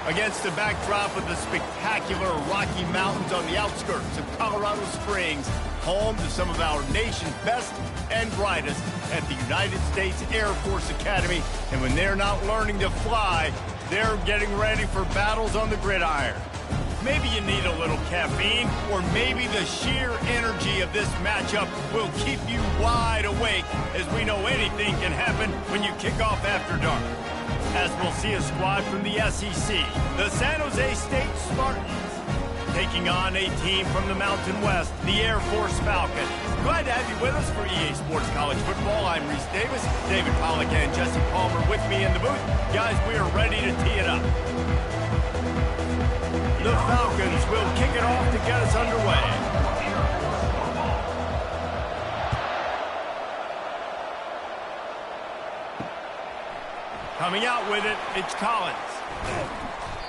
Against the backdrop of the spectacular Rocky Mountains on the outskirts of Colorado Springs, home to some of our nation's best and brightest at the United States Air Force Academy. And when they're not learning to fly, they're getting ready for battles on the gridiron. Maybe you need a little caffeine, or maybe the sheer energy of this matchup will keep you wide awake, as we know anything can happen when you kick off after dark. As we'll see a squad from the SEC, the San Jose State Spartans, taking on a team from the Mountain West, the Air Force Falcons. Glad to have you with us for EA Sports College Football. I'm Reese Davis, David Pollack and Jesse Palmer with me in the booth. Guys, we are ready to tee it up. The Falcons will kick it off to get us underway. Coming out with it, it's Collins.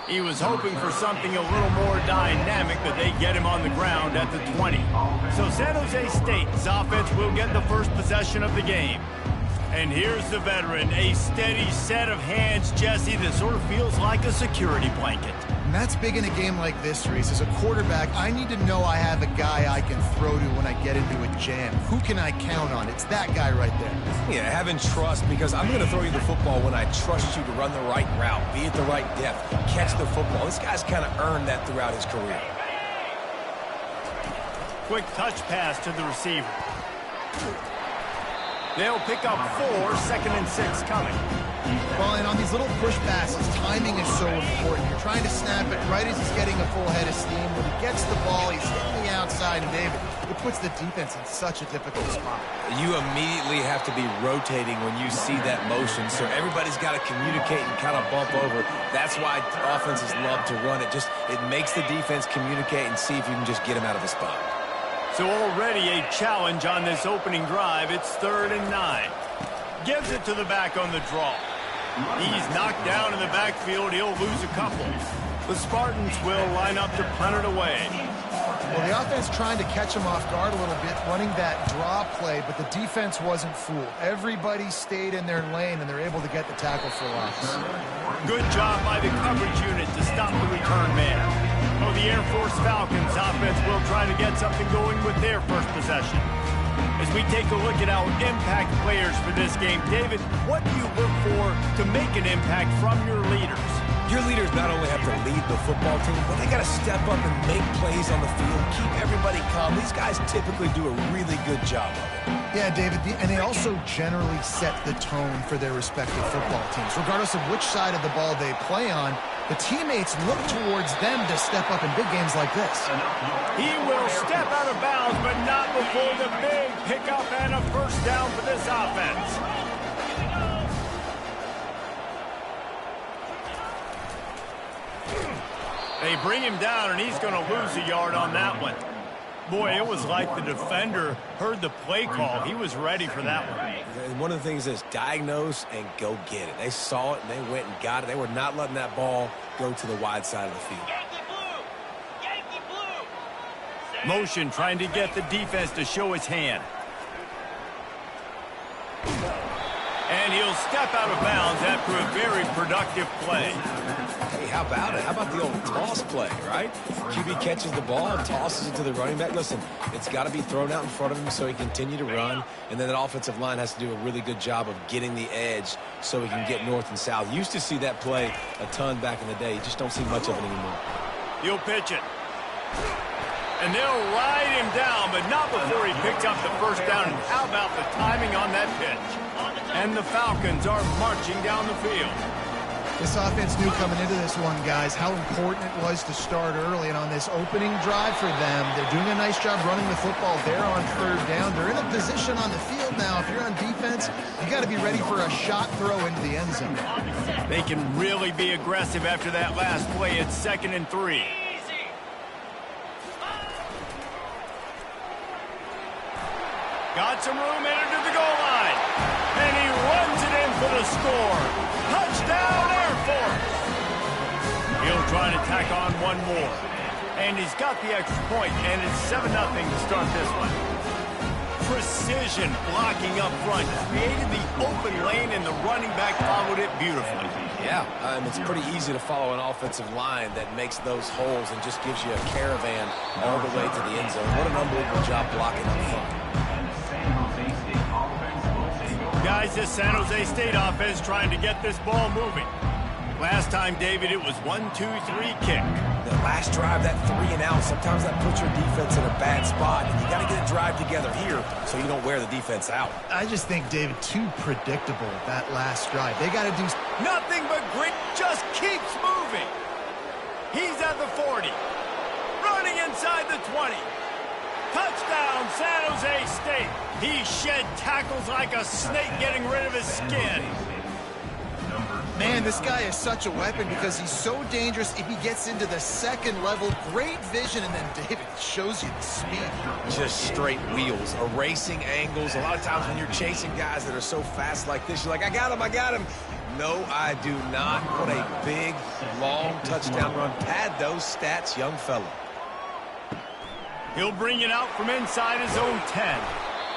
He was hoping for something a little more dynamic, but they get him on the ground at the 20. So San Jose State's offense will get the first possession of the game. And here's the veteran, a steady set of hands, Jesse, that sort of feels like a security blanket. And that's big in a game like this, Reese. As a quarterback, I need to know I have a guy I can throw to when I get into a jam. Who can I count on? It's that guy right there. Yeah, having trust, because I'm going to throw you the football when I trust you to run the right route, be at the right depth, catch the football. This guy's kind of earned that throughout his career. Quick touch pass to the receiver. They'll pick up 4, 2nd and 6 coming. Well, and on these little push passes, timing is so important. You're trying to snap it right as he's getting a full head of steam. When he gets the ball, he's hitting the outside, and David, it puts the defense in such a difficult spot. You immediately have to be rotating when you see that motion, so everybody's got to communicate and kind of bump over. That's why offenses love to run it. It makes the defense communicate and see if you can just get him out of a spot. So already a challenge on this opening drive. It's 3rd and 9. Gives it to the back on the draw. He's knocked down in the backfield. He'll lose a couple. The Spartans will line up to punt it away. Well, the offense trying to catch him off guard a little bit, running that draw play, but the defense wasn't fooled. Everybody stayed in their lane, and they're able to get the tackle for loss. Good job by the coverage unit to stop the return man. Oh, the Air Force Falcons offense will try to get something going with their first possession. As we take a look at our impact players for this game, David, what do you look for to make an impact from your leaders? Your leaders not only have to lead the football team, but they got to step up and make plays on the field, keep everybody calm. These guys typically do a really good job of it. Yeah, David, and they also generally set the tone for their respective football teams. Regardless of which side of the ball they play on, the teammates look towards them to step up in big games like this. He will step out of bounds, but not before the big pickup and a first down for this offense. They bring him down, and he's going to lose a yard on that one. Boy, it was like the defender heard the play call. He was ready for that one. One of the things is diagnose and go get it. They saw it, and they went and got it. They were not letting that ball go to the wide side of the field. Yankee blue. Motion trying to get the defense to show his hand. And he'll step out of bounds after a very productive play. Hey, how about it? How about the old toss play, right? QB catches the ball and tosses it to the running back. Listen, it's got to be thrown out in front of him so he can continue to run. And then that offensive line has to do a really good job of getting the edge so he can get north and south. Used to see that play a ton back in the day. You just don't see much of it anymore. He'll pitch it. And they'll ride him down, but not before he picks up the first down. And how about the timing on that pitch? And the Falcons are marching down the field. This offense knew coming into this one, guys, how important it was to start early. And on this opening drive for them, they're doing a nice job running the football there on 3rd down. They're in a position on the field now. If you're on defense, you got to be ready for a shot throw into the end zone. They can really be aggressive after that last play. It's 2nd and 3. Got some room into the goal line. And he runs it in for the score. Touchdown, Air Force. He'll try to tack on one more. And he's got the extra point, and it's 7-0 to start this one. Precision blocking up front. Created the open lane, and the running back followed it beautifully. Yeah, it's pretty easy to follow an offensive line that makes those holes and just gives you a caravan all the way to the end zone. What an unbelievable job blocking up front. Guys, this San Jose State offense trying to get this ball moving. Last time, David, it was 1-2-3 kick. The last drive, that 3 and out, sometimes that puts your defense in a bad spot, and you got to get a drive together here so you don't wear the defense out. I just think, David, too predictable, that last drive. They got to do nothing but grit, just keeps moving. He's at the 40, running inside the 20. Touchdown, San Jose State. He shed tackles like a snake, getting rid of his skin. Man, this guy is such a weapon because he's so dangerous if he gets into the second level. Great vision, and then David shows you the speed. Just straight wheels, erasing angles. A lot of times when you're chasing guys that are so fast like this, you're like, I got him, I got him. No, I do not. What a big, long touchdown run. Pad those stats, young fella. He'll bring it out from inside his own 10.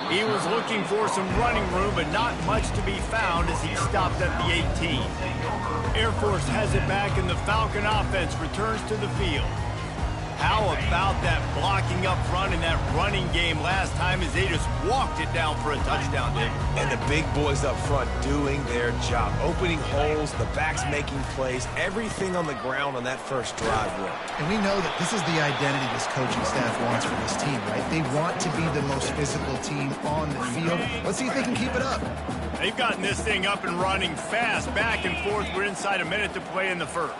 He was looking for some running room, but not much to be found as he stopped at the 18. Air Force has it back, and the Falcon offense returns to the field. How about that blocking up front in that running game last time as they just walked it down for a touchdown, David? And the big boys up front doing their job. Opening holes, the backs making plays, everything on the ground on that first drive worked. And we know that this is the identity this coaching staff wants for this team, right? They want to be the most physical team on the field. Let's see if they can keep it up. They've gotten this thing up and running fast, back and forth. We're inside a minute to play in the first.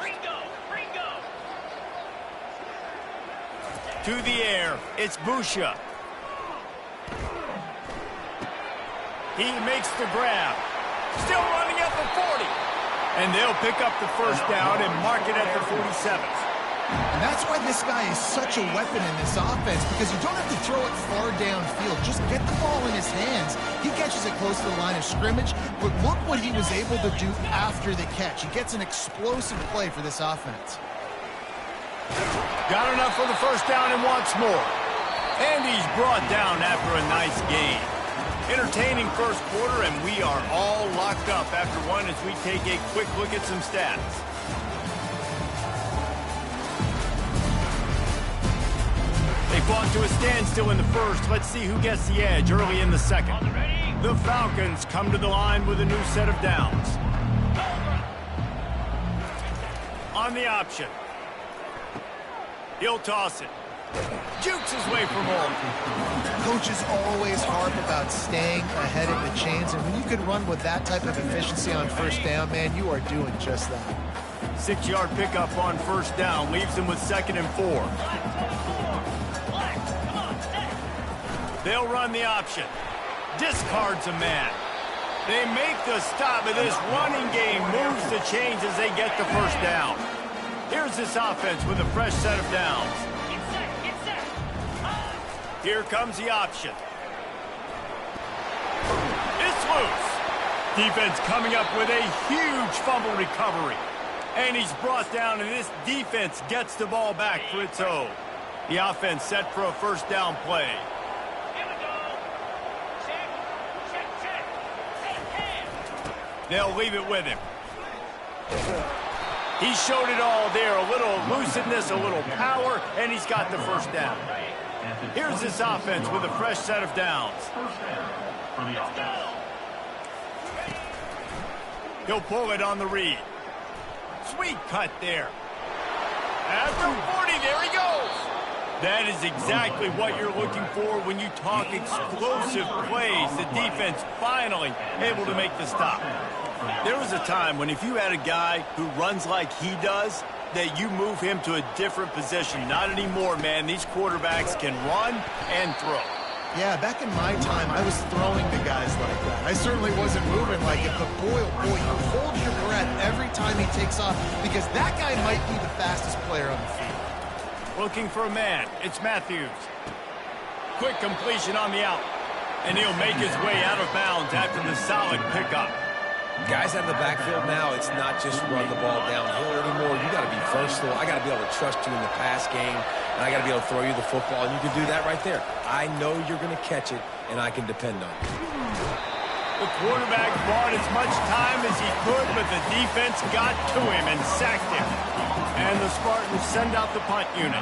To the air, it's Busha. He makes the grab. Still running at the 40. And they'll pick up the first down and mark it at the 47th. And that's why this guy is such a weapon in this offense, because you don't have to throw it far downfield. Just get the ball in his hands. He catches it close to the line of scrimmage, but look what he was able to do after the catch. He gets an explosive play for this offense. Got enough for the first down and wants more. And he's brought down after a nice game. Entertaining first quarter, and we are all locked up after one as we take a quick look at some stats. They fought to a standstill in the first. Let's see who gets the edge early in the second. The Falcons come to the line with a new set of downs. On the option. He'll toss it. Jukes his way from home. Coaches always harp about staying ahead of the chains, and when you can run with that type of efficiency on first down, man, you are doing just that. 6-yard pickup on first down leaves them with 2nd and 4. They'll run the option. Discards a man. They make the stop, but this running game moves the chains as they get the first down. Here's this offense with a fresh set of downs. Here comes the option. It's loose. Defense coming up with a huge fumble recovery. And he's brought down, and this defense gets the ball back for its own. The offense set for a first down play. They'll leave it with him. He showed it all there. A little lucidness, a little power, and he's got the first down. Here's this offense with a fresh set of downs. He'll pull it on the read. Sweet cut there. After 40, there he goes. That is exactly what you're looking for when you talk explosive plays. The defense finally able to make the stop. There was a time when if you had a guy who runs like he does, that you move him to a different position. Not anymore, man. These quarterbacks can run and throw. Yeah, back in my time, I was throwing to guys like that. I certainly wasn't moving like it, but boy, oh boy, you hold your breath every time he takes off because that guy might be the fastest player on the field. Looking for a man. It's Matthews. Quick completion on the out. And he'll make his way out of bounds after the solid pickup. Guys out of the backfield now, it's not just run the ball downhill anymore. You got to be versatile. I got to be able to trust you in the pass game, and I got to be able to throw you the football, and you can do that right there. I know you're going to catch it, and I can depend on it. The quarterback bought as much time as he could, but the defense got to him and sacked him. And the Spartans send out the punt unit.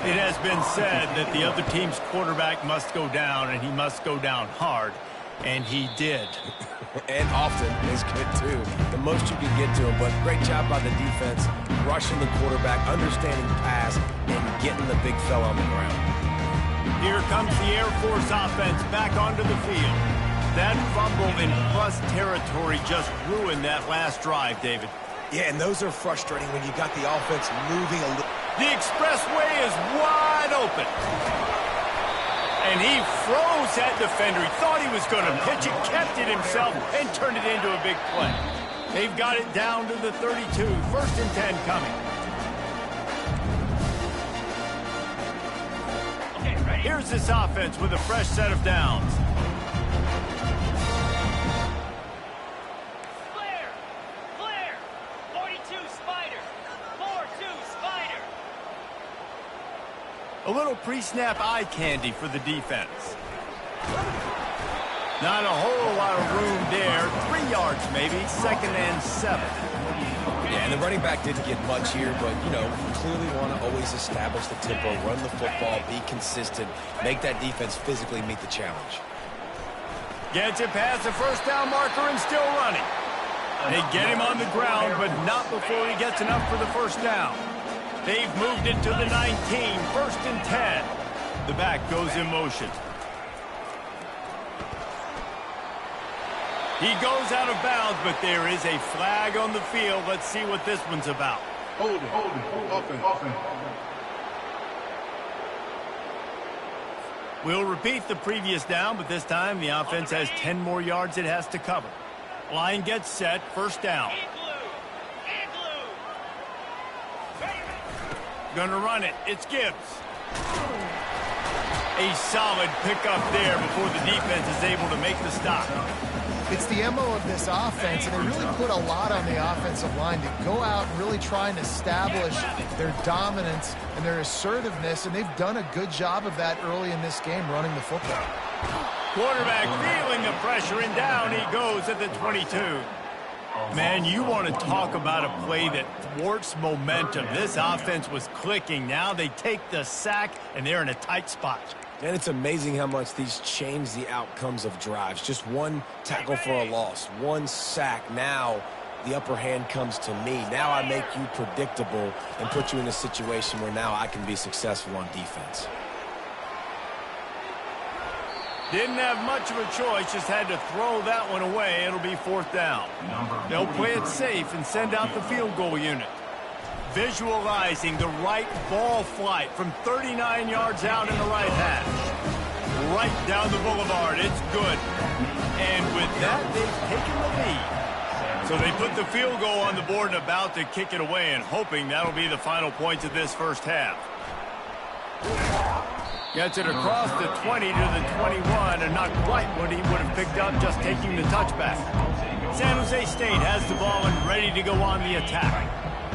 It has been said that the other team's quarterback must go down, and he must go down hard. And he did. And often is good, too. The most you can get to him, but great job by the defense, rushing the quarterback, understanding pass, and getting the big fella on the ground. Here comes the Air Force offense back onto the field. That fumble in plus territory just ruined that last drive, David. Yeah, and those are frustrating when you got the offense moving a little. The expressway is wide open. And he froze that defender. He thought he was going to pitch it, kept it himself, and turned it into a big play. They've got it down to the 32. 1st and 10 coming. Here's this offense with a fresh set of downs. Clear. 42 Spider. 4-2 Spider. A little pre-snap eye candy for the defense. Not a whole lot of room there. 3 yards maybe. 2nd and 7. Yeah, and the running back didn't get much here, but, you know, you clearly want to always establish the tempo, run the football, be consistent, make that defense physically meet the challenge. Gets it past the first down marker and still running. They get him on the ground, but not before he gets enough for the first down. They've moved it to the 19, 1st and 10. The back goes in motion. He goes out of bounds, but there is a flag on the field. Let's see what this one's about. Hold it. Offense. We'll repeat the previous down, but this time the offense has 10 more yards it has to cover. Line gets set, 1st down. Gonna run it. It's Gibbs. A solid pickup there before the defense is able to make the stop. It's the MO of this offense, and they really put a lot on the offensive line to go out and really try and establish their dominance and their assertiveness, and they've done a good job of that early in this game, running the football. Quarterback feeling the pressure, and down he goes at the 22. Man, you want to talk about a play that thwarts momentum. This offense was clicking. Now they take the sack, and they're in a tight spot. And it's amazing how much these change the outcomes of drives. Just one tackle for a loss, one sack. Now the upper hand comes to me. Now I make you predictable and put you in a situation where now I can be successful on defense. Didn't have much of a choice, just had to throw that one away. It'll be 4th down. They'll play it safe and send out the field goal unit. Visualizing the right ball flight from 39 yards out in the right hash. Right down the boulevard. It's good. And with that, they've taken the lead. So they put the field goal on the board and about to kick it away, and hoping that'll be the final points of this first half. Gets it across the 20 to the 21, and not quite what he would have picked up just taking the touchback. San Jose State has the ball and ready to go on the attack.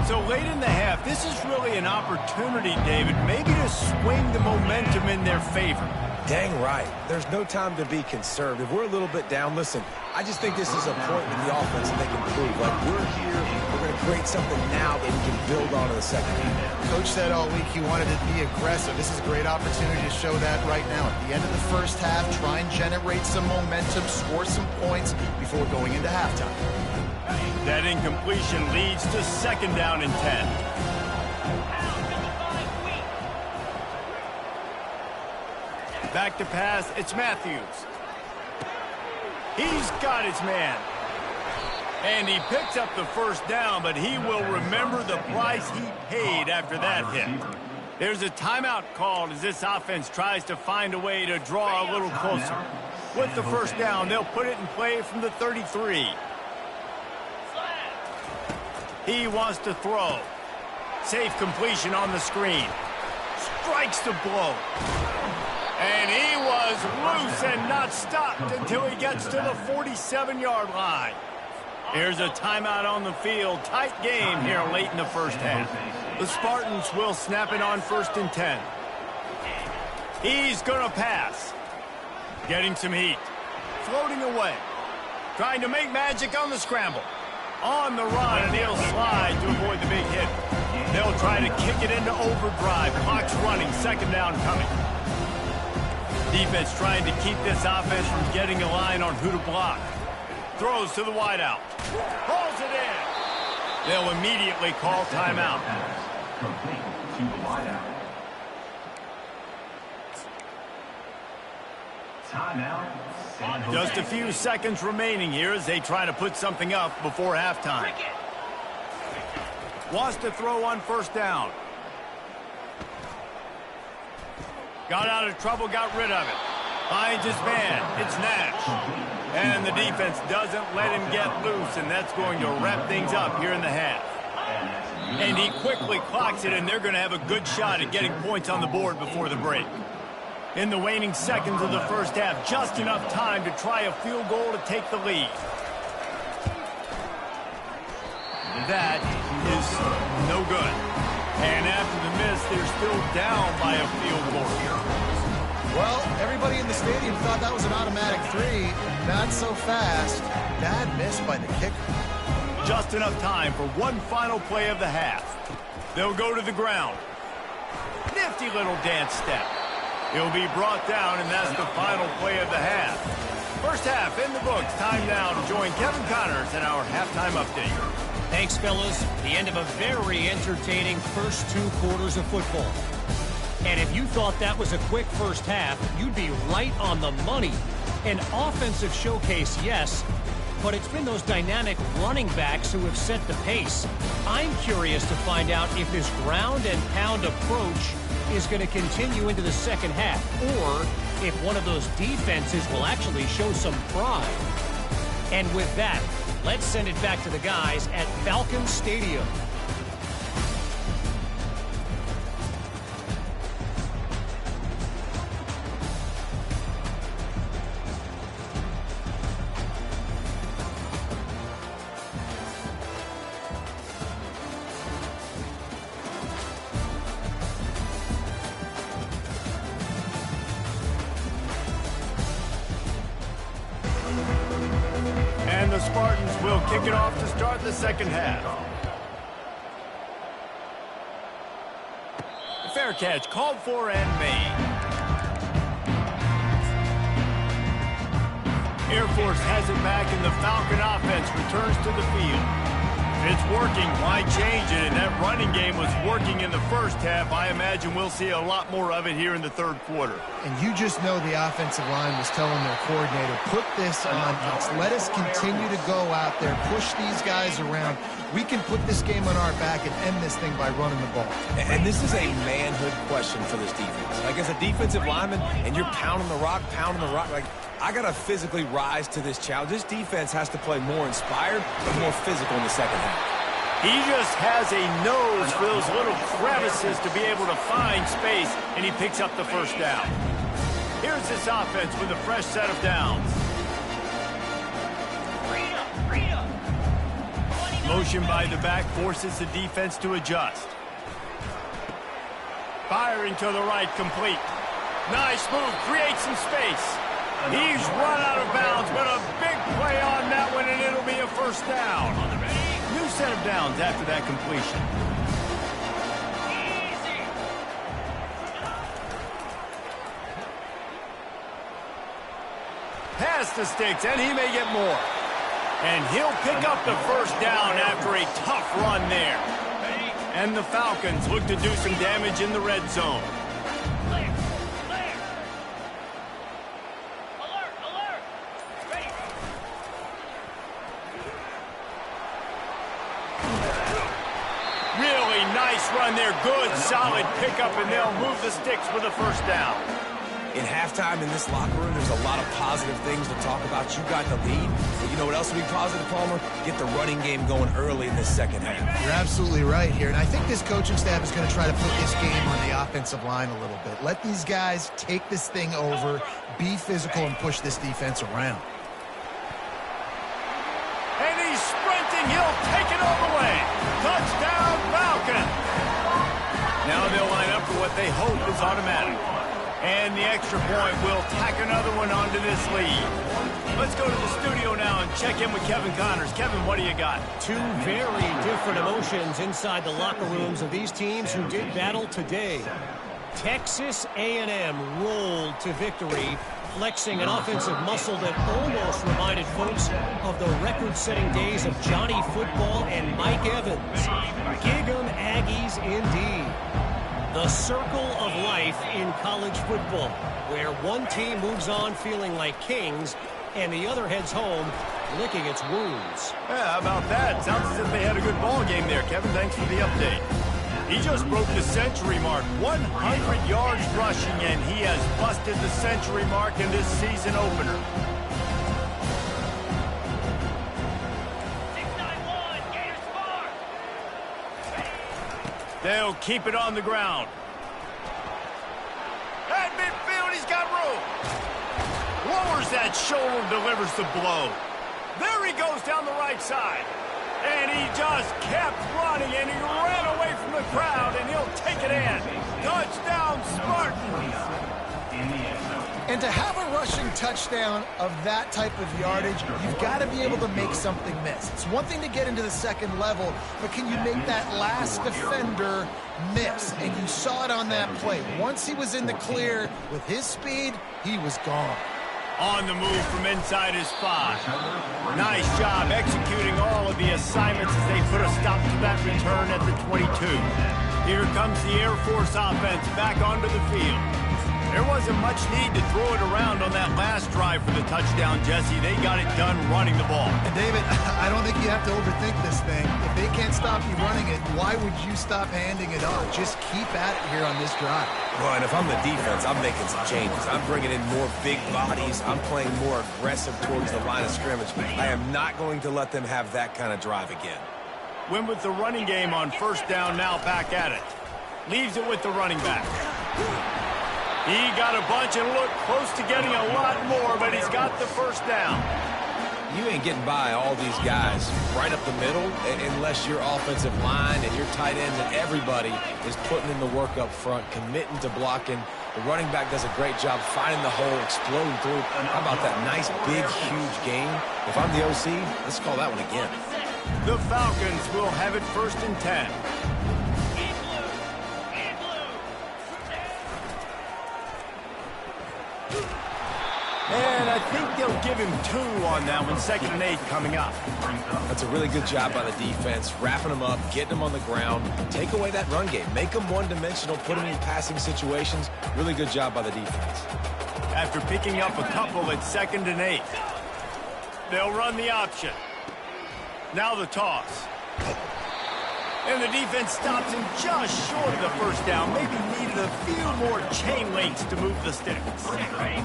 So late in the half, this is really an opportunity, David, maybe to swing the momentum in their favor. Dang right. There's no time to be concerned. If we're a little bit down, listen, I just think this is a point in the offense that they can prove. Like, we're here, we're going to create something now that we can build on in the second half. Coach said all week he wanted to be aggressive. This is a great opportunity to show that right now. At the end of the first half, try and generate some momentum, score some points before going into halftime. That incompletion leads to 2nd down and 10. Back to pass, it's Matthews. He's got his man. And he picks up the 1st down, but he will remember the price he paid after that hit. There's a timeout called as this offense tries to find a way to draw a little closer. With the 1st down, they'll put it in play from the 33. He wants to throw. Safe completion on the screen. Strikes the blow. And he was loose and not stopped until he gets to the 47-yard line. Here's a timeout on the field. Tight game here late in the first half. The Spartans will snap it on 1st and 10. He's going to pass. Getting some heat. Floating away. Trying to make magic on the scramble. On the run, and he'll slide to avoid the big hit. They'll try to kick it into overdrive. Clock's running. Second down coming. Defense trying to keep this offense from getting a line on who to block. Throws to the wideout. Pulls it in. They'll immediately call timeout. Complete to the wideout. Timeout. Just a few seconds remaining here as they try to put something up before halftime. Wants to throw on first down. Got out of trouble, got rid of it. Finds his man. It's Nash. And the defense doesn't let him get loose, and that's going to wrap things up here in the half. And he quickly clocks it, and they're going to have a good shot at getting points on the board before the break. In the waning seconds of the first half, just enough time to try a field goal to take the lead. That is no good. And after the miss, they're still down by a field goal here. Well, everybody in the stadium thought that was an automatic 3. Not so fast. Bad miss by the kicker. Just enough time for one final play of the half. They'll go to the ground. Nifty little dance step. He'll be brought down, and that's the final play of the half. First half in the books. Time now to join Kevin Connors in our halftime update. Thanks, fellas. The end of a very entertaining first 2 quarters of football. And if you thought that was a quick first half, you'd be right on the money. An offensive showcase, yes, but it's been those dynamic running backs who have set the pace. I'm curious to find out if this ground and pound approach is going to continue into the second half, or if one of those defenses will actually show some pride. And with that, let's send it back to the guys at Falcon Stadium. And the Spartans will kick it off to start the second half. Fair catch called for and made. Air Force has it back, and the Falcon offense returns to the field. If it's working, why change it? And that running game was working in the first half. I imagine we'll see a lot more of it here in the third quarter. And you just know the offensive line was telling their coordinator, put this on us. Let us continue to go out there, push these guys around. We can put this game on our back and end this thing by running the ball. And this is a manhood question for this defense. Like, as a defensive lineman, and you're pounding the rock, like, I got to physically rise to this challenge. This defense has to play more inspired but more physical in the second half. He just has a nose for those little crevices to be able to find space, and he picks up the first down. Here's this offense with a fresh set of downs. Motion by the back forces the defense to adjust. Firing to the right, complete. Nice move, creates some space. He's run out of bounds, but a big play on that one, and it'll be a first down. New set of downs after that completion. Pass the sticks, and he may get more. And he'll pick up the first down after a tough run there. And the Falcons look to do some damage in the red zone. Really nice run there. Good, solid pickup, and they'll move the sticks for the first down. In halftime in this locker room, there's a lot of positive things to talk about. You got the lead. But you know what else will be positive, Palmer? Get the running game going early in this second half. You're absolutely right here. And I think this coaching staff is going to try to put this game on the offensive line a little bit. Let these guys take this thing over, be physical, and push this defense around. And he's sprinting. He'll take it all the way. Touchdown, Falcon. Now they'll line up for what they hope is automatic. And the extra point will tack another one onto this lead. Let's go to the studio now and check in with Kevin Connors. Kevin, what do you got? Two very different emotions inside the locker rooms of these teams who did battle today. Texas A&M rolled to victory, flexing an offensive muscle that almost reminded folks of the record-setting days of Johnny Football and Mike Evans. Gig 'em Aggies indeed. The circle of life in college football, where one team moves on feeling like kings and the other heads home licking its wounds. Yeah, how about that? Sounds as if they had a good ball game there. Kevin, thanks for the update. He just broke the century mark, 100 yards rushing, and he has busted the century mark in this season opener. 691, Gators score. They'll keep it on the ground. At midfield, he's got room. Lowers that shoulder, delivers the blow. There he goes down the right side. And he just kept running, and he ran away from the crowd, and he'll take it in. Touchdown, Spartans. And to have a rushing touchdown of that type of yardage, you've got to be able to make something miss. It's one thing to get into the second level, but can you make that last defender miss? And you saw it on that play. Once he was in the clear with his speed, he was gone. On the move from inside his 5. Nice job executing all of the assignments as they put a stop to that return at the 22. Here comes the Air Force offense back onto the field. There wasn't much need to throw it around on that last drive for the touchdown, Jesse. They got it done running the ball. And David, I don't think you have to overthink this thing. If they can't stop you running it, why would you stop handing it off? Just keep at it here on this drive. Well, and if I'm the defense, I'm making some changes. I'm bringing in more big bodies. I'm playing more aggressive towards the line of scrimmage. I am not going to let them have that kind of drive again. Went with the running game on first down, now back at it. Leaves it with the running back. He got a bunch and looked close to getting a lot more, but he's got the first down. You ain't getting by all these guys right up the middle unless your offensive line and your tight ends and everybody is putting in the work up front, committing to blocking. The running back does a great job finding the hole, exploding through. How about that nice, big, huge gain? If I'm the OC, let's call that one again. The Falcons will have it 1st and 10. And I think they'll give him 2 on that one. 2nd and 8 coming up. That's a really good job by the defense, wrapping them up, getting them on the ground. Take away that run game. Make them one-dimensional, put them in passing situations. Really good job by the defense. After picking up a couple at 2nd and 8. They'll run the option. Now the toss. And the defense stops him just short of the first down. Maybe needed a few more chain links to move the sticks.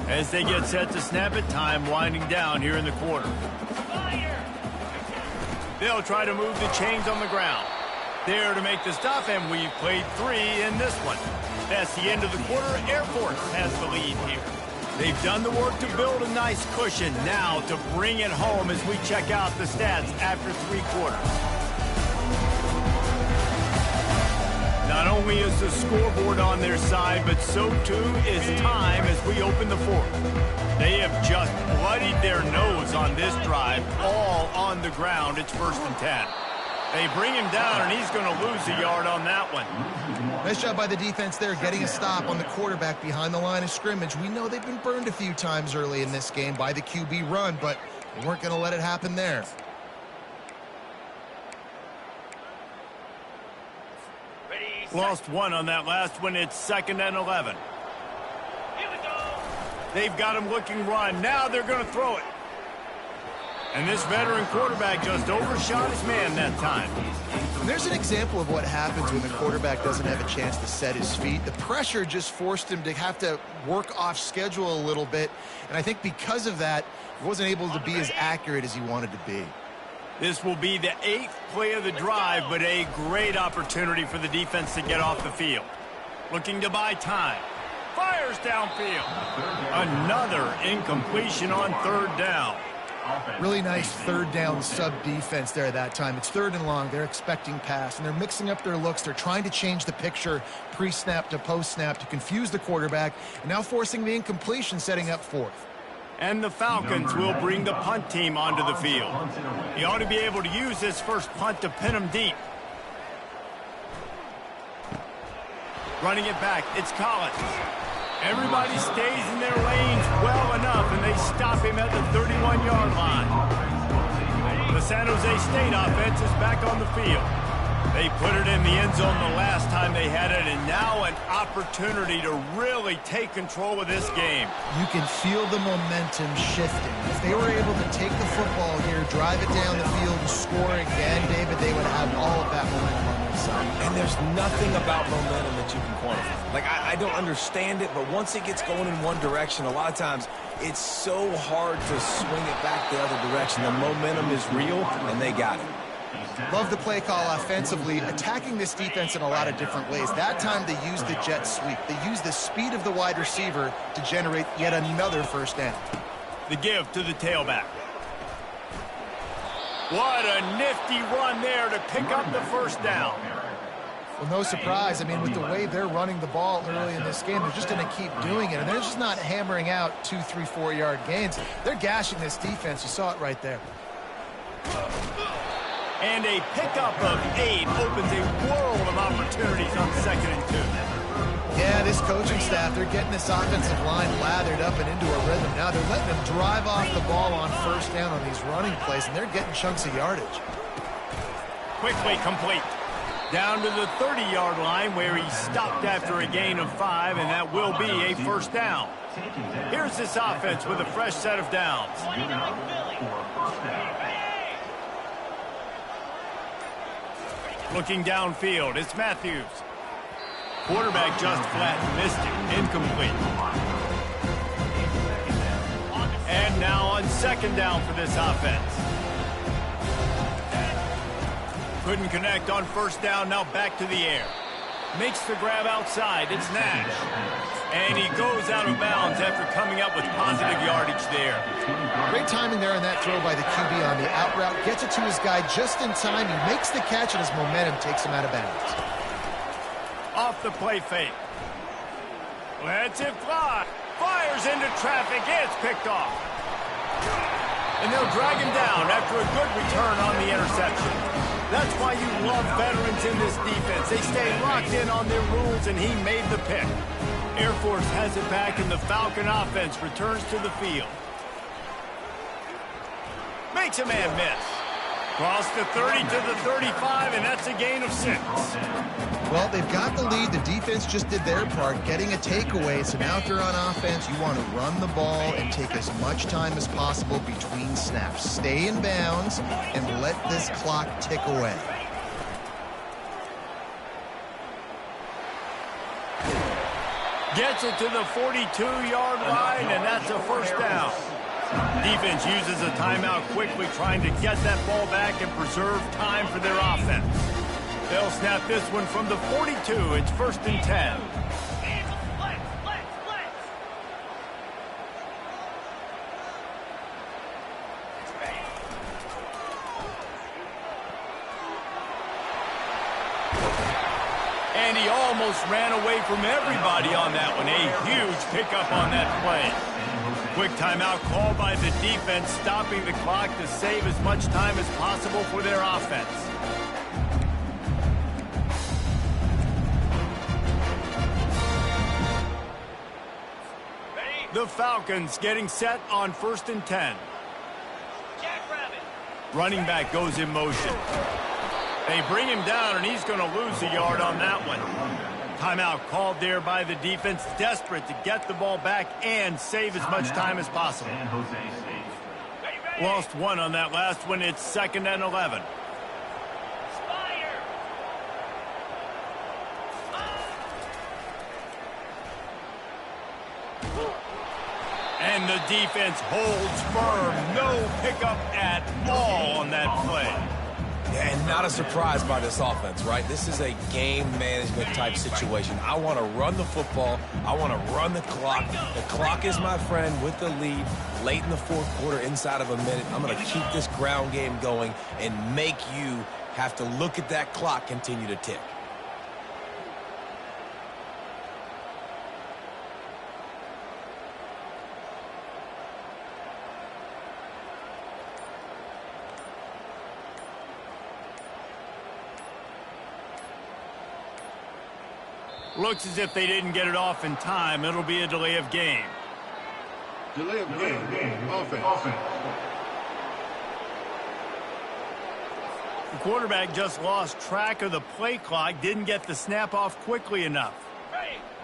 As they get set to snap it, time winding down here in the quarter. They'll try to move the chains on the ground. There to make the stop, and we've played 3 in this one. That's the end of the quarter. Air Force has the lead here. They've done the work to build a nice cushion. Now to bring it home as we check out the stats after 3 quarters. Not only is the scoreboard on their side, but so too is time as we open the 4th. They have just bloodied their nose on this drive, all on the ground. It's 1st and 10. They bring him down, and he's going to lose a yard on that one. Nice job by the defense there, getting a stop on the quarterback behind the line of scrimmage. We know they've been burned a few times early in this game by the QB run, but they weren't going to let it happen there. Lost 1 on that last one. It's 2nd and 11. Here we go. They've got him looking run. Now they're going to throw it. And this veteran quarterback just overshot his man that time. And there's an example of what happens when the quarterback doesn't have a chance to set his feet. The pressure just forced him to have to work off schedule a little bit. And I think because of that, he wasn't able to be as accurate as he wanted to be. This will be the 8th play of the drive, but a great opportunity for the defense to get off the field. Looking to buy time. Fires downfield. Another incompletion on 3rd down. Really nice 3rd down sub-defense there that time. It's 3rd and long. They're expecting pass, and they're mixing up their looks. They're trying to change the picture pre-snap to post-snap to confuse the quarterback, and now forcing the incompletion, setting up 4th. And the Falcons will bring the punt team onto the field. He ought to be able to use this first punt to pin him deep. Running it back, it's Collins. Everybody stays in their lanes well enough, and they stop him at the 31-yard line. The San Jose State offense is back on the field. They put it in the end zone the last time they had it, and now an opportunity to really take control of this game. You can feel the momentum shifting. If they were able to take the football here, drive it down the field, and score again, David, they would have all of that momentum on their side. And there's nothing about momentum that you can quantify. Like, I don't understand it, but once it gets going in one direction, a lot of times it's so hard to swing it back the other direction. The momentum is real, and they got it. Love the play call offensively, attacking this defense in a lot of different ways. That time they used the jet sweep. They used the speed of the wide receiver to generate yet another first down. The give to the tailback. What a nifty run there to pick up the first down. Well, no surprise. I mean, with the way they're running the ball early in this game, they're just going to keep doing it. And they're just not hammering out 2, 3, 4-yard gains. They're gashing this defense. You saw it right there. And a pickup of 8 opens a world of opportunities on 2nd and 2. Yeah, this coaching staff, they're getting this offensive line lathered up and into a rhythm. Now they're letting them drive off the ball on first down on these running plays, and they're getting chunks of yardage. Quickly complete. Down to the 30-yard line where he stopped after a gain of 5, and that will be a first down. Here's this offense with a fresh set of downs. Looking downfield, it's Matthews. Quarterback just flat missed it. Incomplete. And now on 2nd down for this offense. Couldn't connect on first down, now back to the air. Makes the grab outside, it's Nash. And he goes out of bounds after coming up with positive yardage there. Great timing there on that throw by the QB on the out route. Gets it to his guy just in time. He makes the catch, and his momentum takes him out of bounds. Off the play fake. Lets it fly. Fires into traffic. It's picked off. And they'll drag him down after a good return on the interception. That's why you love veterans in this defense. They stay locked in on their rules, and he made the pick. Air Force has it back, and the Falcon offense returns to the field. Makes a man miss. Cross the 30 to the 35, and that's a gain of 6. Well, they've got the lead. The defense just did their part, getting a takeaway. So now if you're on offense, you want to run the ball and take as much time as possible between snaps. Stay in bounds and let this clock tick away. Gets it to the 42-yard line, and that's a first down. Defense uses a timeout quickly, trying to get that ball back and preserve time for their offense. They'll snap this one from the 42. It's 1st and 10. And he almost ran away from everybody on that one. A huge pickup on that play. Quick timeout called by the defense, stopping the clock to save as much time as possible for their offense. The Falcons getting set on 1st and 10. Running back goes in motion. They bring him down, and he's going to lose a yard on that one. Timeout called there by the defense, desperate to get the ball back and save as much time as possible. Lost 1 on that last one. It's 2nd and 11. And the defense holds firm. No pickup at all on that play. Yeah, and not a surprise by this offense, right? This is a game management type situation. I want to run the football. I want to run the clock. The clock is my friend with the lead late in the 4th quarter, inside of a minute. I'm going to keep this ground game going and make you have to look at that clock continue to tick. Looks as if they didn't get it off in time. It'll be a delay of game. Delay of game. Offense. The quarterback just lost track of the play clock, didn't get the snap off quickly enough.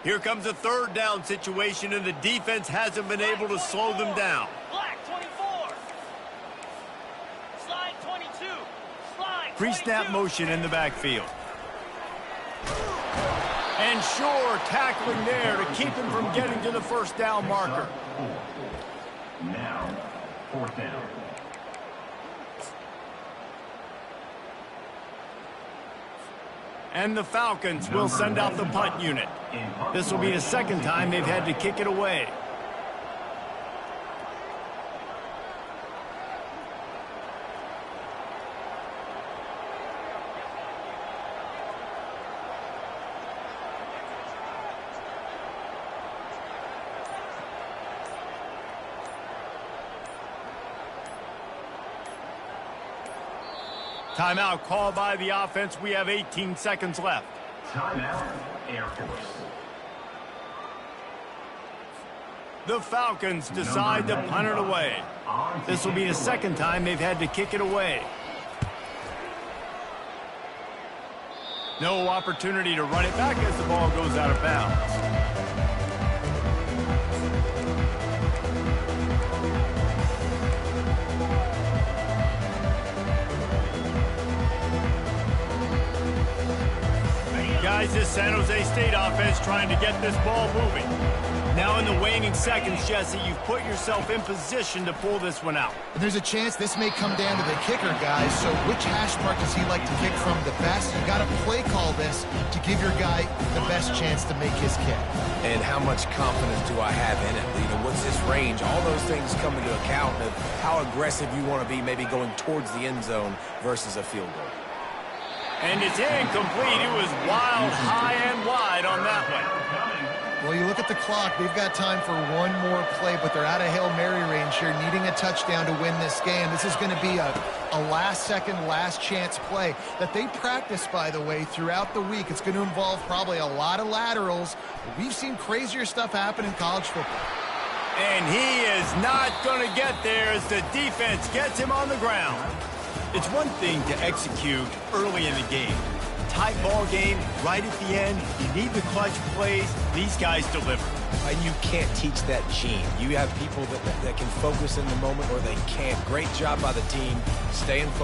Here comes a third down situation, and the defense hasn't been able to slow them down. Black 24. Slide 22. Slide 22. Pre-snap motion in the backfield. And sure, tackling there to keep him from getting to the first down marker. Now, fourth down. And the Falcons will send out the punt unit. This will be the second time they've had to kick it away. Timeout called by the offense. We have 18 seconds left. Timeout, Air Force. The Falcons decide to punt it away. This will be the second time they've had to kick it away. No opportunity to run it back as the ball goes out of bounds. Guys, this San Jose State offense trying to get this ball moving. Now in the waning seconds, Jesse, you've put yourself in position to pull this one out. And there's a chance this may come down to the kicker, guys. So which hash mark does he like to kick from the best? You got to play call this to give your guy the best chance to make his kick. And how much confidence do I have in it? You know, what's this range? All those things come into account of how aggressive you want to be, maybe going towards the end zone versus a field goal. And it's incomplete. It was wild, high and wide on that one. Well, you look at the clock. They've got time for one more play, but they're out of Hail Mary range here, needing a touchdown to win this game. This is going to be a last-second, last-chance play that they practice, by the way, throughout the week. It's going to involve probably a lot of laterals. We've seen crazier stuff happen in college football. And he is not going to get there as the defense gets him on the ground. It's one thing to execute early in the game. Tight ball game, right at the end. You need the clutch plays. These guys deliver. And you can't teach that gene. You have people that can focus in the moment or they can't. Great job by the team staying focused.